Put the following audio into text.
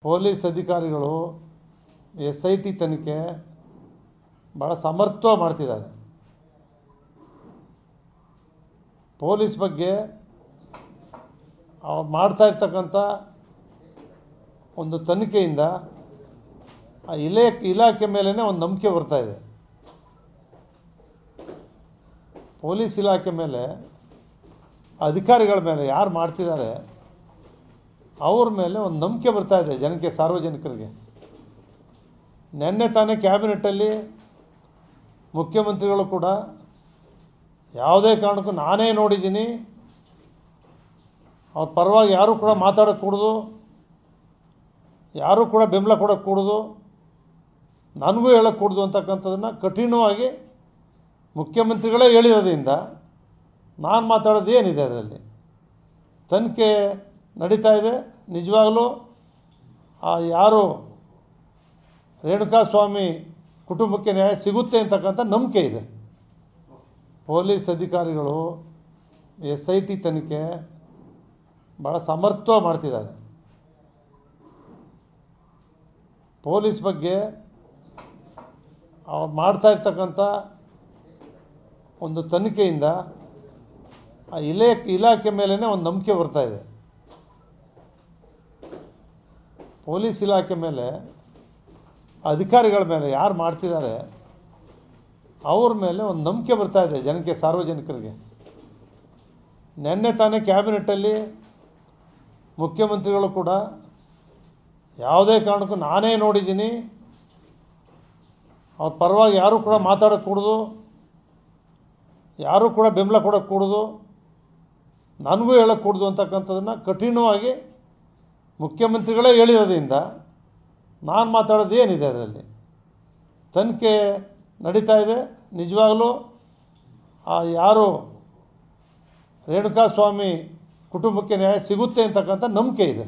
Police ಅಧಿಕಾರಿಗಳು SIT ತನಿಖೆ ಭಾಳ ಸಮರ್ಥವಾಗಿ ಮಾಡ್ತಿದ್ದಾರೆ. ಪೊಲೀಸ್ ಬಗ್ಗೆ ಅವ್ರು ಮಾಡ್ತಾ ಇರ್ತಕ್ಕಂಥ ಒಂದು ತನಿಖೆಯಿಂದ ಆ ಇಲಾಖೆ ಮೇಲೇ ಒಂದು ನಂಬಿಕೆ ಬರ್ತಾ ಇದೆ. ಪೊಲೀಸ್ ಇಲಾಖೆ ಮೇಲೆ ಅಧಿಕಾರಿಗಳ ಮೇಲೆ ಯಾರು ಮಾಡ್ತಿದ್ದಾರೆ ಅವ್ರ ಮೇಲೆ ಒಂದು ನಂಬಿಕೆ ಬರ್ತಾ ಇದೆ ಜನಕ್ಕೆ, ಸಾರ್ವಜನಿಕರಿಗೆ. ನಿನ್ನೆ ತಾನೇ ಕ್ಯಾಬಿನೆಟ್ಟಲ್ಲಿ ಮುಖ್ಯಮಂತ್ರಿಗಳು ಕೂಡ ಯಾವುದೇ ಕಾರಣಕ್ಕೂ ನಾನೇ ನೋಡಿದ್ದೀನಿ, ಅವ್ರ ಪರವಾಗಿ ಯಾರೂ ಕೂಡ ಮಾತಾಡೋಕ್ಕೆ ಕೂಡದು, ಯಾರೂ ಕೂಡ ಬೆಂಬಲ ಕೊಡೋಕ್ಕೆ ಕೂಡದು, ನನಗೂ ಹೇಳೋಕ್ಕೆ ಕೂಡದು ಅಂತಕ್ಕಂಥದ್ದನ್ನು ಕಠಿಣವಾಗಿ ಮುಖ್ಯಮಂತ್ರಿಗಳೇ ಹೇಳಿರೋದ್ರಿಂದ ನಾನು ಮಾತಾಡೋದು ಏನಿದೆ ಅದರಲ್ಲಿ. ತನಿಖೆ ನಡೀತಾ ಇದೆ. ನಿಜವಾಗಲೂ ಯಾರು ರೇಣುಕಾಸ್ವಾಮಿ ಕುಟುಂಬಕ್ಕೆ ನ್ಯಾಯ ಸಿಗುತ್ತೆ ಅಂತಕ್ಕಂಥ ನಂಬಿಕೆ ಇದೆ. ಪೊಲೀಸ್ ಅಧಿಕಾರಿಗಳು SIT ತನಿಖೆ ಭಾಳ ಸಮರ್ಥವಾಗಿ ಮಾಡ್ತಿದ್ದಾರೆ. ಪೊಲೀಸ್ ಬಗ್ಗೆ ಅವ್ರು ಮಾಡ್ತಾ ಇರ್ತಕ್ಕಂಥ ಒಂದು ತನಿಖೆಯಿಂದ ಆ ಇಲಾಖೆ ಮೇಲೇ ಒಂದು ನಂಬಿಕೆ ಬರ್ತಾ ಇದೆ. ಪೊಲೀಸ್ ಇಲಾಖೆ ಮೇಲೆ ಅಧಿಕಾರಿಗಳ ಮೇಲೆ ಯಾರು ಮಾಡ್ತಿದ್ದಾರೆ ಅವ್ರ ಮೇಲೆ ಒಂದು ನಂಬಿಕೆ ಬರ್ತಾ ಇದೆ ಜನಕ್ಕೆ, ಸಾರ್ವಜನಿಕರಿಗೆ. ನಿನ್ನೆ ತಾನೇ ಕ್ಯಾಬಿನೆಟ್ಟಲ್ಲಿ ಮುಖ್ಯಮಂತ್ರಿಗಳು ಕೂಡ ಯಾವುದೇ ಕಾರಣಕ್ಕೂ ನಾನೇ ನೋಡಿದ್ದೀನಿ, ಅವ್ರ ಪರವಾಗಿ ಯಾರೂ ಕೂಡ ಮಾತಾಡೋಕ್ಕೆ ಕೂಡದು, ಯಾರೂ ಕೂಡ ಬೆಂಬಲ ಕೊಡೋಕ್ಕೆ ಕೂಡದು, ನನಗೂ ಹೇಳೋಕ್ಕೆ ಕೂಡದು ಅಂತಕ್ಕಂಥದ್ದನ್ನು ಕಠಿಣವಾಗಿ ಮುಖ್ಯಮಂತ್ರಿಗಳೇ ಹೇಳಿರೋದ್ರಿಂದ ನಾನು ಮಾತಾಡೋದು ಏನಿದೆ ಅದರಲ್ಲಿ. ತನಿಖೆ ನಡೀತಾ ಇದೆ. ನಿಜವಾಗಲೂ ಯಾರು ರೇಣುಕಾಸ್ವಾಮಿ ಕುಟುಂಬಕ್ಕೆ ನ್ಯಾಯ ಸಿಗುತ್ತೆ ಅಂತಕ್ಕಂಥ ನಂಬಿಕೆ ಇದೆ.